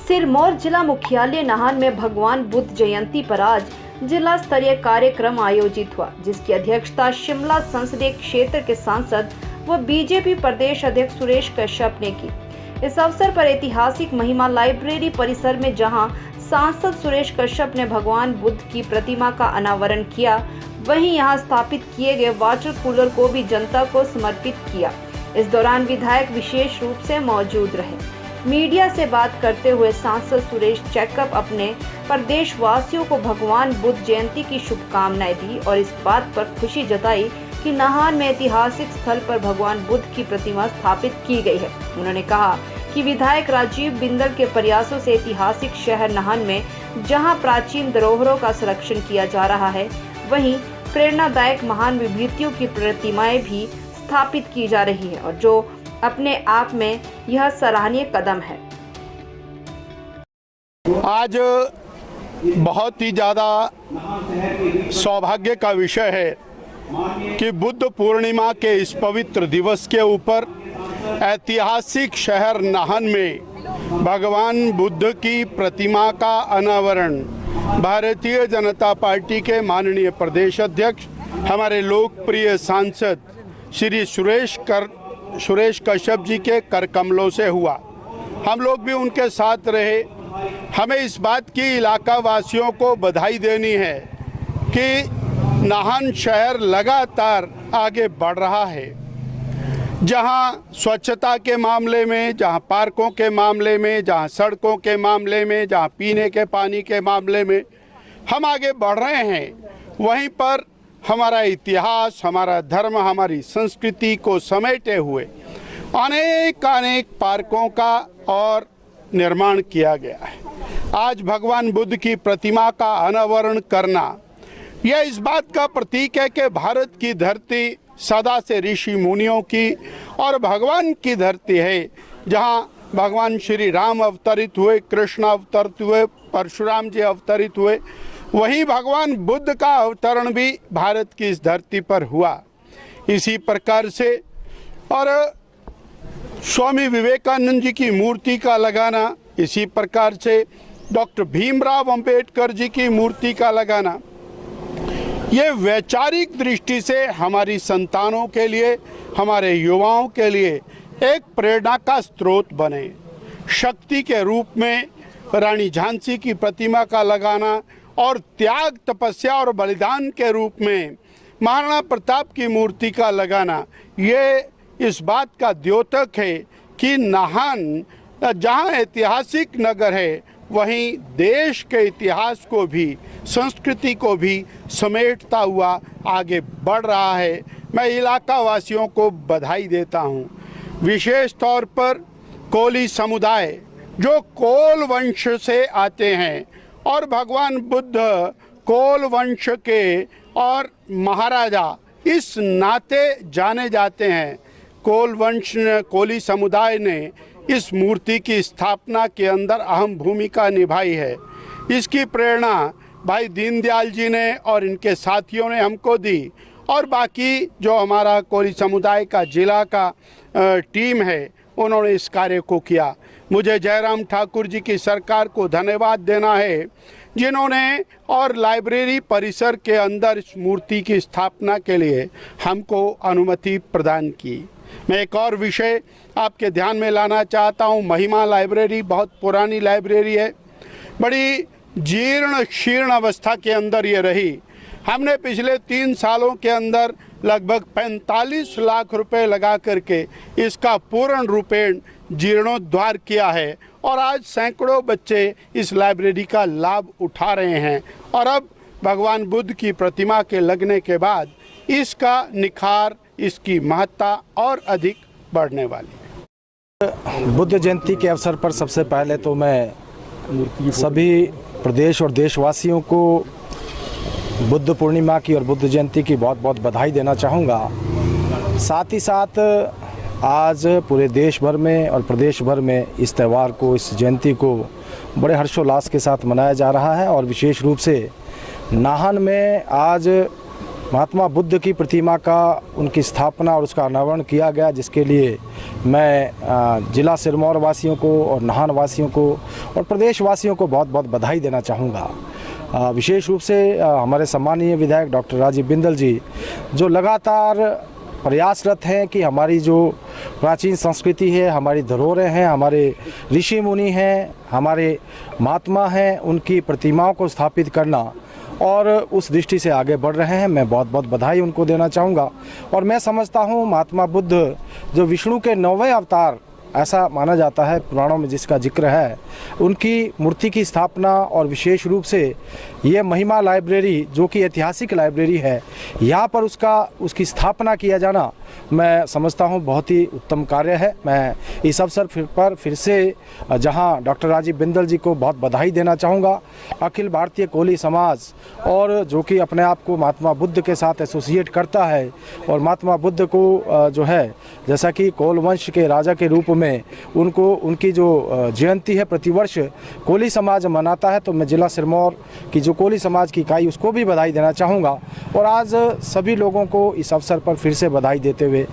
सिरमौर जिला मुख्यालय नाहन में भगवान बुद्ध जयंती पर आज जिला स्तरीय कार्यक्रम आयोजित हुआ, जिसकी अध्यक्षता शिमला संसदीय क्षेत्र के सांसद व बीजेपी प्रदेश अध्यक्ष सुरेश कश्यप ने की। इस अवसर पर ऐतिहासिक महिमा लाइब्रेरी परिसर में जहां सांसद सुरेश कश्यप ने भगवान बुद्ध की प्रतिमा का अनावरण किया, वहीं यहां स्थापित किए गए वाटर कूलर को भी जनता को समर्पित किया। इस दौरान विधायक विशेष रूप से मौजूद रहे। मीडिया से बात करते हुए सांसद सुरेश कश्यप अपने प्रदेशवासियों को भगवान बुद्ध जयंती की शुभकामनाएं दी और इस बात पर खुशी जताई कि नाहन में ऐतिहासिक स्थल पर भगवान बुद्ध की प्रतिमा स्थापित की गई है। उन्होंने कहा कि विधायक राजीव बिंदल के प्रयासों से ऐतिहासिक शहर नाहन में जहां प्राचीन धरोहरों का संरक्षण किया जा रहा है, वहीं प्रेरणादायक महान विभूतियों की प्रतिमाएं भी स्थापित की जा रही है और जो अपने आप में यह सराहनीय कदम है। आज बहुत ही ज़्यादा सौभाग्य का विषय है कि बुद्ध पूर्णिमा के इस पवित्र दिवस के ऊपर ऐतिहासिक शहर नाहन में भगवान बुद्ध की प्रतिमा का अनावरण भारतीय जनता पार्टी के माननीय प्रदेश अध्यक्ष हमारे लोकप्रिय सांसद श्री सुरेश कश्यप जी के कर कमलों से हुआ। हम लोग भी उनके साथ रहे। हमें इस बात की इलाका वासियों को बधाई देनी है कि नाहन शहर लगातार आगे बढ़ रहा है। जहां स्वच्छता के मामले में, जहां पार्कों के मामले में, जहां सड़कों के मामले में, जहां पीने के पानी के मामले में हम आगे बढ़ रहे हैं, वहीं पर हमारा इतिहास, हमारा धर्म, हमारी संस्कृति को समेटे हुए अनेक पार्कों का और निर्माण किया गया है। आज भगवान बुद्ध की प्रतिमा का अनावरण करना यह इस बात का प्रतीक है कि भारत की धरती सदा से ऋषि मुनियों की और भगवान की धरती है, जहां भगवान श्री राम अवतरित हुए, कृष्ण अवतरित हुए, परशुराम जी अवतरित हुए। वहीं भगवान बुद्ध का अवतरण भी भारत की इस धरती पर हुआ। इसी प्रकार से और स्वामी विवेकानंद जी की मूर्ति का लगाना, इसी प्रकार से डॉक्टर भीमराव अंबेडकर जी की मूर्ति का लगाना, ये वैचारिक दृष्टि से हमारी संतानों के लिए, हमारे युवाओं के लिए एक प्रेरणा का स्रोत बने। शक्ति के रूप में रानी झांसी की प्रतिमा का लगाना और त्याग, तपस्या और बलिदान के रूप में महाराणा प्रताप की मूर्ति का लगाना, ये इस बात का द्योतक है कि नाहन जहाँ ऐतिहासिक नगर है, वहीं देश के इतिहास को भी, संस्कृति को भी समेटता हुआ आगे बढ़ रहा है। मैं इलाका वासियों को बधाई देता हूँ। विशेष तौर पर कोली समुदाय जो कोल वंश से आते हैं और भगवान बुद्ध कोल वंश के और महाराजा इस नाते जाने जाते हैं। कोल वंश, कोली समुदाय ने इस मूर्ति की स्थापना के अंदर अहम भूमिका निभाई है। इसकी प्रेरणा भाई दीनदयाल जी ने और इनके साथियों ने हमको दी और बाकी जो हमारा कोली समुदाय का जिला का टीम है, उन्होंने इस कार्य को किया। मुझे जयराम ठाकुर जी की सरकार को धन्यवाद देना है, जिन्होंने और लाइब्रेरी परिसर के अंदर इस मूर्ति की स्थापना के लिए हमको अनुमति प्रदान की। मैं एक और विषय आपके ध्यान में लाना चाहता हूँ। महिमा लाइब्रेरी बहुत पुरानी लाइब्रेरी है, बड़ी जीर्ण शीर्ण अवस्था के अंदर ये रही। हमने पिछले 3 सालों के अंदर लगभग 45 लाख रुपए लगा करके इसका पूर्ण रूपेण जीर्णोद्धार किया है और आज सैकड़ों बच्चे इस लाइब्रेरी का लाभ उठा रहे हैं और अब भगवान बुद्ध की प्रतिमा के लगने के बाद इसका निखार, इसकी महत्ता और अधिक बढ़ने वाली है। बुद्ध जयंती के अवसर पर सबसे पहले तो मैं सभी प्रदेश और देशवासियों को बुद्ध पूर्णिमा की और बुद्ध जयंती की बहुत बहुत बधाई देना चाहूँगा। साथ ही साथ आज पूरे देश भर में और प्रदेश भर में इस त्यौहार को, इस जयंती को बड़े हर्षोल्लास के साथ मनाया जा रहा है और विशेष रूप से नाहन में आज महात्मा बुद्ध की प्रतिमा का उनकी स्थापना और उसका अनावरण किया गया, जिसके लिए मैं जिला सिरमौर वासियों को और नाहन वासियों को और प्रदेश वासियों को बहुत बहुत बधाई देना चाहूँगा। विशेष रूप से हमारे सम्मानीय विधायक डॉक्टर राजीव बिंदल जी, जो लगातार प्रयासरत हैं कि हमारी जो प्राचीन संस्कृति है, हमारी धरोहरें हैं, हमारे ऋषि मुनि हैं, हमारे महात्मा हैं, उनकी प्रतिमाओं को स्थापित करना और उस दृष्टि से आगे बढ़ रहे हैं। मैं बहुत बहुत बधाई उनको देना चाहूँगा। और मैं समझता हूँ महात्मा बुद्ध जो विष्णु के 9वें अवतार ऐसा माना जाता है, पुराणों में जिसका जिक्र है, उनकी मूर्ति की स्थापना और विशेष रूप से ये महिमा लाइब्रेरी जो कि ऐतिहासिक लाइब्रेरी है, यहाँ पर उसकी स्थापना किया जाना मैं समझता हूँ बहुत ही उत्तम कार्य है। मैं इस अवसर पर फिर से जहाँ डॉक्टर राजीव बिंदल जी को बहुत बधाई देना चाहूँगा। अखिल भारतीय कोली समाज और जो कि अपने आप को महात्मा बुद्ध के साथ एसोसिएट करता है और महात्मा बुद्ध को जो है जैसा कि कोल वंश के राजा के रूप में उनकी जो जयंती है प्रतिवर्ष कोली समाज मनाता है, तो मैं जिला सिरमौर की जो कोली समाज की इकाई उसको भी बधाई देना चाहूँगा और आज सभी लोगों को इस अवसर पर फिर से बधाई देते हुए